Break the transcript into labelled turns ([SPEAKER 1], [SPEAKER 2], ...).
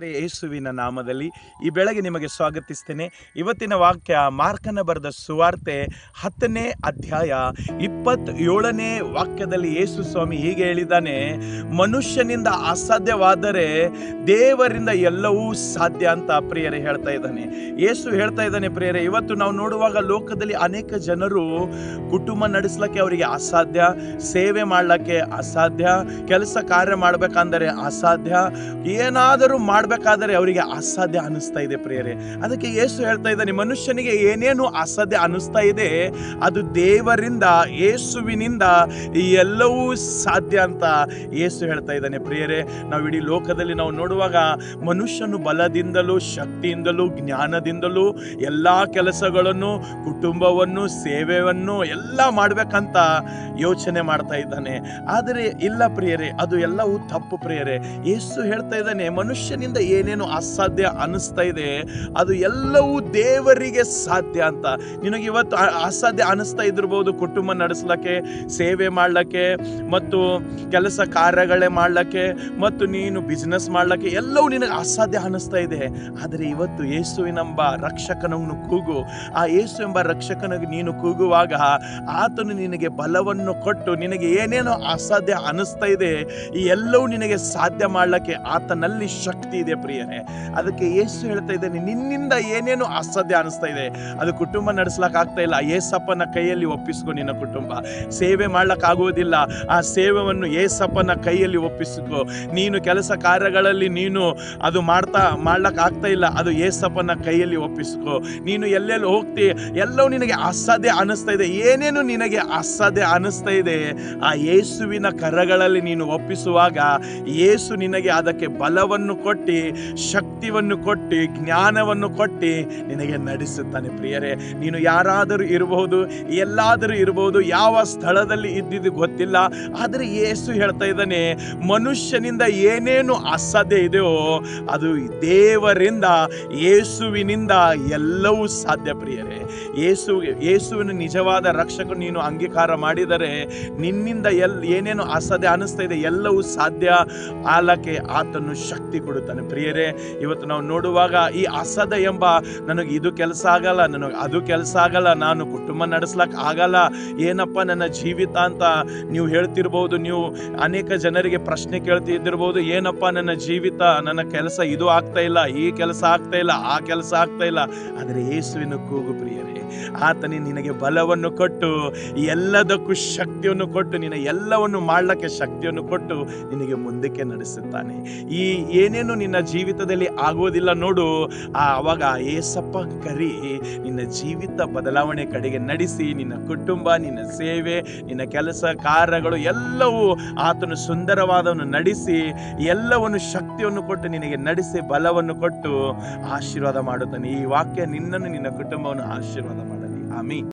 [SPEAKER 1] ಯೇಸುವಿನ ನಾಮದಲ್ಲಿ ಈ ಬೆಳಗ್ಗೆ ನಿಮಗೆ ಸ್ವಾಗತಿಸ್ತೇನೆ. ಇವತ್ತಿನ ವಾಕ್ಯ ಮಾರ್ಕನ ಬರೆದ ಸುವಾರ್ತೆ 10ನೇ ಅಧ್ಯಾಯ 27ನೇ ವಾಕ್ಯದಲ್ಲಿ ಯೇಸು ಸ್ವಾಮಿ ಹೀಗೆ ಹೇಳಿದ್ದಾನೆ, ಮನುಷ್ಯನಿಂದ ಅಸಾಧ್ಯವಾದರೆ ದೇವರಿಂದ ಎಲ್ಲವೂ ಸಾಧ್ಯ ಅಂತ ಪ್ರಿಯರೇ ಹೇಳ್ತಾ ಇದ್ದಾನೆ. ಯೇಸು ಹೇಳ್ತಾ ಇದ್ದಾನೆ ಪ್ರಿಯರೇ, ಇವತ್ತು ನಾವು ನೋಡುವಾಗ ಲೋಕದಲ್ಲಿ ಅನೇಕ ಜನರು ಕುಟುಂಬ ನಡೆಸಲಿಕ್ಕೆ ಅವರಿಗೆ ಅಸಾಧ್ಯ, ಸೇವೆ ಮಾಡಲಿಕ್ಕೆ ಅಸಾಧ್ಯ, ಕೆಲಸ ಕಾರ್ಯ ಮಾಡಬೇಕಂದರೆ ಅಸಾಧ್ಯ, ಏನಾದರೂ ಮಾಡಬೇಕಾದರೆ ಅವರಿಗೆ ಅಸಾಧ್ಯ ಅನಿಸ್ತಾ ಇದೆ ಪ್ರಿಯರೇ. ಅದಕ್ಕೆ ಯೇಸು ಹೇಳ್ತಾ ಇದ್ದಾನೆ, ಮನುಷ್ಯನಿಗೆ ಏನೇನು ಅಸಾಧ್ಯ ಅನಿಸ್ತಾ ಇದೆ ಅದು ದೇವರಿಂದ, ಯೇಸುವಿನಿಂದ ಎಲ್ಲವೂ ಸಾಧ್ಯ ಅಂತ ಯೇಸು ಹೇಳ್ತಾ ಇದ್ದಾನೆ ಪ್ರಿಯರೇ. ನಾವು ಇಡೀ ಲೋಕದಲ್ಲಿ ನಾವು ನೋಡುವಾಗ ಮನುಷ್ಯನು ಬಲದಿಂದಲೂ ಶಕ್ತಿಯಿಂದಲೂ ಜ್ಞಾನದಿಂದಲೂ ಎಲ್ಲ ಕೆಲಸಗಳನ್ನು, ಕುಟುಂಬವನ್ನು, ಸೇವೆಯನ್ನು ಎಲ್ಲ ಮಾಡಬೇಕಂತ ಯೋಚನೆ ಮಾಡ್ತಾ ಇದ್ದಾನೆ. ಆದರೆ ಇಲ್ಲ ಪ್ರಿಯರೇ, ಅದು ಎಲ್ಲವೂ ತಪ್ಪು ಪ್ರಿಯರೇ. ಯೇಸು ಹೇಳ್ತಾ ಇದ್ದಾನೆ, ಮನುಷ್ಯನಿಂದ ಏನೇನು ಅಸಾಧ್ಯ ಅನಿಸ್ತಾ ಇದೆ ಅದು ಎಲ್ಲವೂ ದೇವರಿಗೆ ಸಾಧ್ಯ ಅಂತ. ನಿನಗೆ ಇವತ್ತು ಅಸಾಧ್ಯ ಅನಿಸ್ತಾ ಇದ್ದಿರ್ಬೋದು, ಕುಟುಂಬ ನಡೆಸಲಿಕ್ಕೆ, ಸೇವೆ ಮಾಡಲಿಕ್ಕೆ ಮತ್ತು ಕೆಲಸ ಕಾರ್ಯಗಳೇ ಮಾಡಲಿಕ್ಕೆ ಮತ್ತು ನೀನು ಬಿಸ್ನೆಸ್ ಮಾಡಲಿಕ್ಕೆ ಎಲ್ಲವೂ ನಿನಗೆ ಅಸಾಧ್ಯ ಅನಿಸ್ತಾ ಇದೆ. ಆದರೆ ಇವತ್ತು ಯೇಸುವಿನೆಂಬ ರಕ್ಷಕನನ್ನು ಕೂಗು. ಆ ಯೇಸು ಎಂಬ ರಕ್ಷಕನಿಗೆ ನೀನು ಕೂಗುವಾಗ ಆತನು ನಿನಗೆ ಬಲವನ್ನು ಕೊಟ್ಟು ನಿನಗೆ ಏನೇನೋ ಅಸಾಧ್ಯ ಅನಿಸ್ತಾ ಇದೆ ಈ ಎಲ್ಲವೂ ನಿನಗೆ ಸಾಧ್ಯ ಮಾಡಲಿಕ್ಕೆ ಆತನಲ್ಲಿ ಶಕ್ತಿ ಇದೆ ಪ್ರಿಯರೇ. ಅದಕ್ಕೆ ಯೇಸು ಹೇಳ್ತಾ ಇದ್ದಾನೆ, ನಿನ್ನಿಂದ ಏನೇನು ಅಸಾಧ್ಯ ಅನಿಸ್ತಾ ಇದೆ, ಅದು ಕುಟುಂಬ ನಡೆಸ್ಲಕ್ಕೆ ಆಗ್ತಾ ಇಲ್ಲ, ಏಸಪ್ಪನ ಕೈಯಲ್ಲಿ ಒಪ್ಪಿಸ್ಕೊ. ನಿನ್ನ ಕುಟುಂಬ ಸೇವೆ ಮಾಡ್ಲಿಕ್ಕಾಗುವುದಿಲ್ಲ, ಆ ಸೇವೆಯನ್ನು ಏಸಪ್ಪನ ಕೈಯಲ್ಲಿ ಒಪ್ಪಿಸ್ಕೊ. ನೀನು ಕೆಲಸ ಕಾರ್ಯಗಳಲ್ಲಿ ನೀನು ಅದು ಮಾಡ್ಲಕ್ಕೆ ಆಗ್ತಾ ಇಲ್ಲ, ಅದು ಏಸಪ್ಪನ ಕೈಯಲ್ಲಿ ಒಪ್ಪಿಸ್ಕೊ. ನೀನು ಎಲ್ಲೆಲ್ಲಿ ಹೋಗ್ತಿ ಎಲ್ಲವೂ ನಿನಗೆ ಅಸಾಧ್ಯ ಅನಿಸ್ತಾ ಇದೆ, ಏನೇನು ನಿನಗೆ ಅಸಾಧ್ಯ ಅನಿಸ್ತಾ ಇದೆ ಆ ಯೇಸುವಿನ ಕರಗಳಲ್ಲಿ ನೀನು ಒಪ್ಪಿಸುವಾಗ ಯೇಸು ನಿನಗೆ ಅದಕ್ಕೆ ಬಲವನ್ನು ಕೊಟ್ಟು, ಶಕ್ತಿಯನ್ನು ಕೊಟ್ಟು, ಜ್ಞಾನವನ್ನು ಕೊಟ್ಟು ನಿನಗೆ ನಡೆಸುತ್ತಾನೆ ಪ್ರಿಯರೇ. ನೀನು ಯಾರಾದರೂ ಇರಬಹುದು, ಎಲ್ಲಾದರೂ ಇರಬಹುದು, ಯಾವ ಸ್ಥಳದಲ್ಲಿ ಇದ್ದಿದ್ದು ಗೊತ್ತಿಲ್ಲ, ಆದರೆ ಯೇಸು ಹೇಳ್ತಾ ಇದ್ದಾನೆ, ಮನುಷ್ಯನಿಂದ ಏನೇನು ಅಸಾಧ್ಯ ಇದೆಯೋ ಅದು ದೇವರಿಂದ, ಯೇಸುವಿನಿಂದ ಎಲ್ಲವೂ ಸಾಧ್ಯ ಪ್ರಿಯರೇ. ಯೇಸುವಿನ ನಿಜವಾದ ರಕ್ಷಕ ನೀನು ಅಂಗೀಕಾರ ಮಾಡಿದರೆ ನಿನ್ನಿಂದ ಏನೇನು ಅಸಾಧ್ಯ ಅನಿಸ್ತಾ ಇದೆ ಎಲ್ಲವೂ ಸಾಧ್ಯ ಆಲಕ್ಕೆ ಆತನು ಶಕ್ತಿ ಕೊಡುತ್ತಾನೆ ಪ್ರಿಯರೇ. ಇವತ್ತು ನಾವು ನೋಡುವಾಗ ಈ ಅಸಾಧ್ಯ ಎಂಬ, ನನಗೆ ಇದು ಕೆಲಸ ಆಗಲ್ಲ, ನನಗೆ ಅದು ಕೆಲಸ ಆಗಲ್ಲ, ನಾನು ಕುಟುಂಬ ನಡೆಸ್ಲಕ್ಕೆ ಆಗಲ್ಲ, ಏನಪ್ಪ ನನ್ನ ಜೀವಿತ ಅಂತ ನೀವು ಹೇಳ್ತಿರ್ಬೋದು. ನೀವು ಅನೇಕ ಜನರಿಗೆ ಪ್ರಶ್ನೆ ಕೇಳ್ತಿದ್ದಿರ್ಬೋದು, ಏನಪ್ಪ ನನ್ನ ಜೀವಿತ, ನನ್ನ ಕೆಲಸ ಇದು ಆಗ್ತಾ ಇಲ್ಲ, ಈ ಕೆಲಸ ಆಗ್ತಾ ಇಲ್ಲ, ಆ ಕೆಲಸ ಆಗ್ತಾ ಇಲ್ಲ. ಆದರೆ ಯೇಸುವಿನ ಕೂಗು ಪ್ರಿಯರೇ, ಆತನೇ ನಿನಗೆ ಬಲವನ್ನು ಕೊಟ್ಟು, ಎಲ್ಲದಕ್ಕೂ ಶಕ್ತಿಯನ್ನು ಕೊಟ್ಟು, ನಿನ್ನ ಎಲ್ಲವನ್ನು ಮಾಡಲಿಕ್ಕೆ ಶಕ್ತಿಯನ್ನು ಕೊಟ್ಟು ನಿನಗೆ ಮುಂದಕ್ಕೆ ನಡೆಸುತ್ತಾನೆ. ಈ ಏನೇನು ನಿನ್ನ ಜೀವಿತದಲ್ಲಿ ಆಗೋದಿಲ್ಲ ನೋಡು, ಆವಾಗ ಏಸಪ್ಪ ಕರಿ ನಿನ್ನ ಜೀವಿತ ಬದಲಾವಣೆ ಕಡೆಗೆ ನಡೆಸಿ, ನಿನ್ನ ಕುಟುಂಬ, ನಿನ್ನ ಸೇವೆ, ನಿನ್ನ ಕೆಲಸ ಕಾರ್ಯಗಳು ಎಲ್ಲವೂ ಆತನು ಸುಂದರವಾದವನ್ನು ನಡೆಸಿ, ಎಲ್ಲವನ್ನು ಶಕ್ತಿಯನ್ನು ಕೊಟ್ಟು ನಿನಗೆ ನಡೆಸಿ, ಬಲವನ್ನು ಕೊಟ್ಟು ಆಶೀರ್ವಾದ ಮಾಡುತ್ತಾನೆ. ಈ ವಾಕ್ಯ ನಿನ್ನನ್ನು, ನಿನ್ನ ಕುಟುಂಬವನ್ನು ಆಶೀರ್ವಾದ ಮಾಡಲಿ. ಆಮೀನ್.